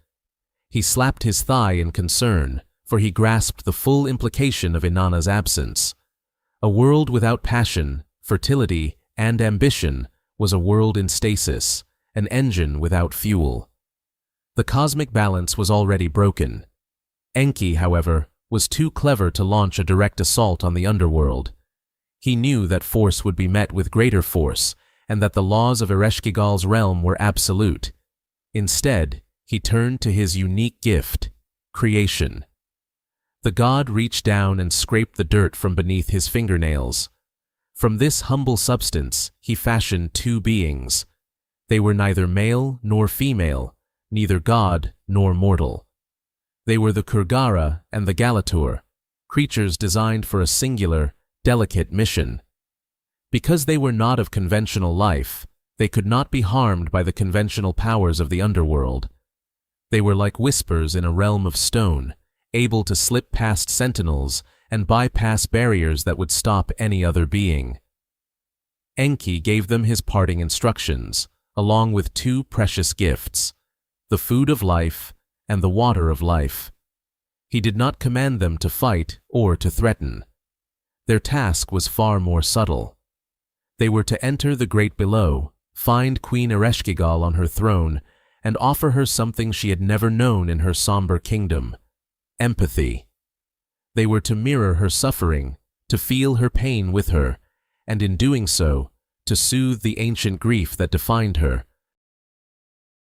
He slapped his thigh in concern, for he grasped the full implication of Inanna's absence. A world without passion, fertility, and ambition was a world in stasis, an engine without fuel. The cosmic balance was already broken. Enki, however, was too clever to launch a direct assault on the underworld. He knew that force would be met with greater force, and that the laws of Ereshkigal's realm were absolute. Instead, he turned to his unique gift, creation. The god reached down and scraped the dirt from beneath his fingernails. From this humble substance, he fashioned two beings. They were neither male nor female, neither god nor mortal. They were the Kurgara and the Galatur, creatures designed for a singular, delicate mission. Because they were not of conventional life, they could not be harmed by the conventional powers of the underworld. They were like whispers in a realm of stone, able to slip past sentinels and bypass barriers that would stop any other being. Enki gave them his parting instructions, along with two precious gifts, the food of life and the water of life. He did not command them to fight or to threaten. Their task was far more subtle. They were to enter the great below, find Queen Ereshkigal on her throne, and offer her something she had never known in her somber kingdom: empathy. They were to mirror her suffering, to feel her pain with her, and in doing so, to soothe the ancient grief that defined her.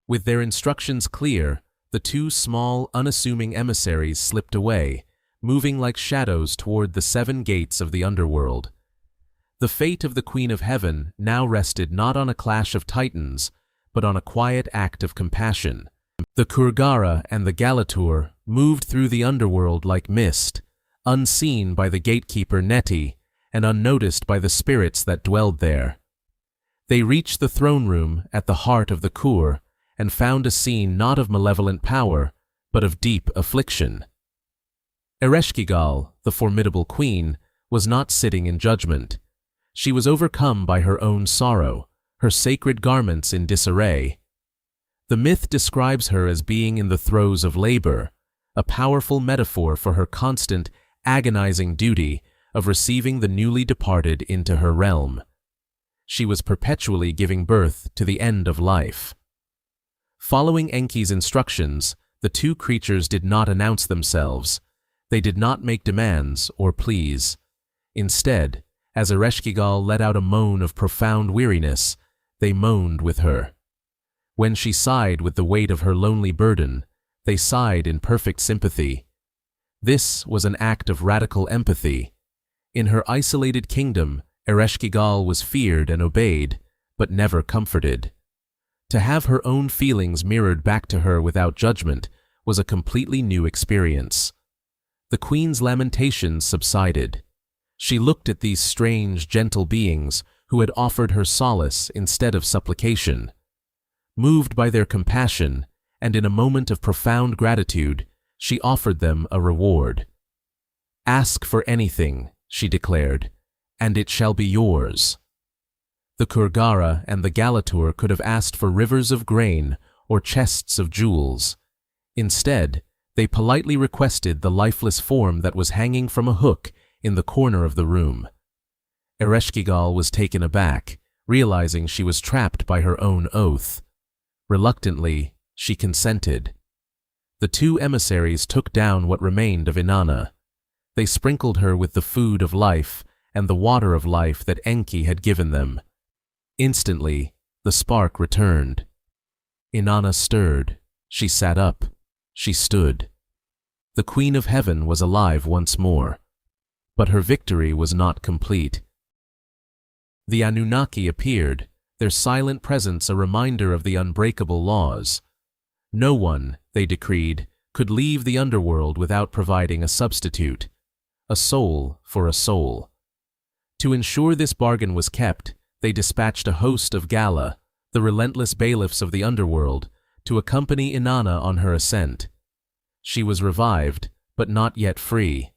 With their instructions clear, the two small, unassuming emissaries slipped away, moving like shadows toward the 7 gates of the underworld. The fate of the Queen of Heaven now rested not on a clash of titans, but on a quiet act of compassion. The Kurgara and the Galatur moved through the underworld like mist, unseen by the gatekeeper Neti and unnoticed by the spirits that dwelled there. They reached the throne room at the heart of the Kur and found a scene not of malevolent power, but of deep affliction. Ereshkigal, the formidable queen, was not sitting in judgment. She was overcome by her own sorrow, her sacred garments in disarray. The myth describes her as being in the throes of labor, a powerful metaphor for her constant, agonizing duty of receiving the newly departed into her realm. She was perpetually giving birth to the end of life. Following Enki's instructions, the two creatures did not announce themselves. They did not make demands or pleas. Instead, as Ereshkigal let out a moan of profound weariness, they moaned with her. When she sighed with the weight of her lonely burden, they sighed in perfect sympathy. This was an act of radical empathy. In her isolated kingdom, Ereshkigal was feared and obeyed, but never comforted. To have her own feelings mirrored back to her without judgment was a completely new experience. The queen's lamentations subsided. She looked at these strange, gentle beings who had offered her solace instead of supplication. Moved by their compassion, and in a moment of profound gratitude, she offered them a reward. "Ask for anything," she declared, "and it shall be yours." The Kurgara and the Galatur could have asked for rivers of grain or chests of jewels. Instead, they politely requested the lifeless form that was hanging from a hook in the corner of the room. Ereshkigal was taken aback, realizing she was trapped by her own oath. Reluctantly, she consented. The two emissaries took down what remained of Inanna. They sprinkled her with the food of life and the water of life that Enki had given them. Instantly, the spark returned. Inanna stirred. She sat up. She stood. The Queen of Heaven was alive once more. But her victory was not complete. The Anunnaki appeared, their silent presence a reminder of the unbreakable laws. No one, they decreed, could leave the underworld without providing a substitute, a soul for a soul. To ensure this bargain was kept, they dispatched a host of Gala, the relentless bailiffs of the underworld, to accompany Inanna on her ascent. She was revived, but not yet free.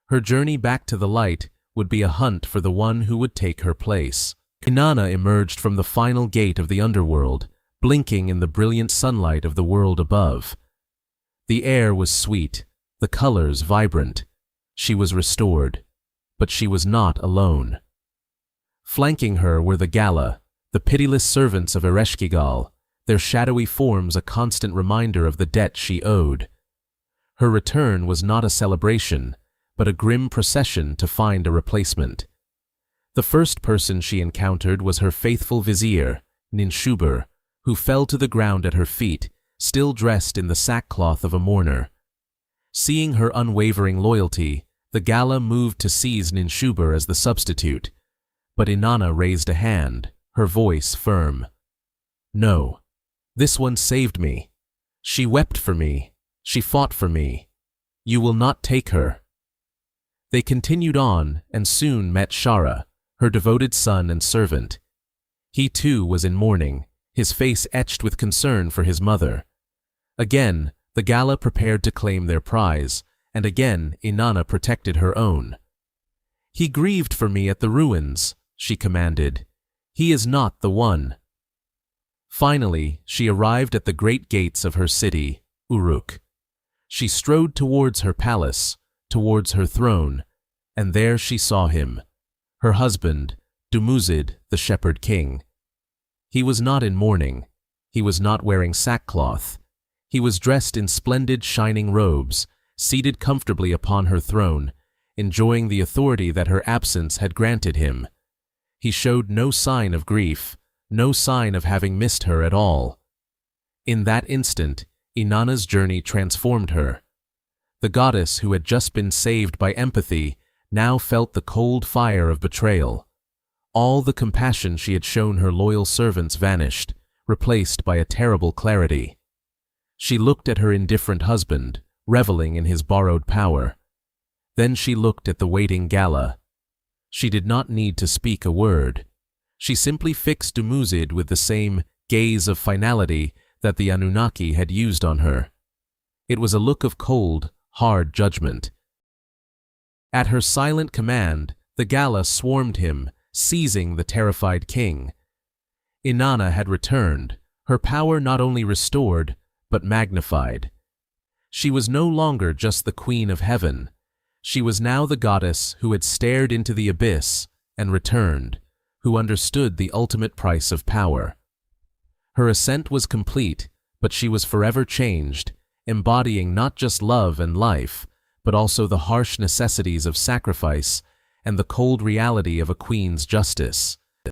Her journey back to the light would be a hunt for the one who would take her place. Inanna emerged from the final gate of the underworld, blinking in the brilliant sunlight of the world above. The air was sweet, the colors vibrant. She was restored, but she was not alone. Flanking her were the Gala, the pitiless servants of Ereshkigal, their shadowy forms a constant reminder of the debt she owed. Her return was not a celebration, but a grim procession to find a replacement. The first person she encountered was her faithful vizier, Ninshubur, who fell to the ground at her feet, still dressed in the sackcloth of a mourner. Seeing her unwavering loyalty, the Gala moved to seize Ninshubur as the substitute, but Inanna raised a hand, her voice firm. "No, this one saved me. She wept for me. She fought for me. You will not take her." They continued on and soon met Shara, her devoted son and servant. He too was in mourning, his face etched with concern for his mother. Again, the Gala prepared to claim their prize, and again Inanna protected her own. "He grieved for me at the ruins," she commanded. "He is not the one." Finally, she arrived at the great gates of her city, Uruk. She strode towards her palace, towards her throne, and there she saw him, her husband, Dumuzid, the shepherd king. He was not in mourning. He was not wearing sackcloth. He was dressed in splendid shining robes, seated comfortably upon her throne, enjoying the authority that her absence had granted him. He showed no sign of grief, no sign of having missed her at all. In that instant, Inanna's journey transformed her. The goddess who had just been saved by empathy now felt the cold fire of betrayal. All the compassion she had shown her loyal servants vanished, replaced by a terrible clarity. She looked at her indifferent husband, reveling in his borrowed power. Then she looked at the waiting Gala. She did not need to speak a word. She simply fixed Dumuzid with the same gaze of finality that the Anunnaki had used on her. It was a look of cold, hard judgment. At her silent command, the Gala swarmed him, seizing the terrified king. Inanna had returned, her power not only restored, but magnified. She was no longer just the queen of heaven. She was now the goddess who had stared into the abyss and returned, who understood the ultimate price of power. Her ascent was complete, but she was forever changed, embodying not just love and life, but also the harsh necessities of sacrifice and the cold reality of a queen's justice.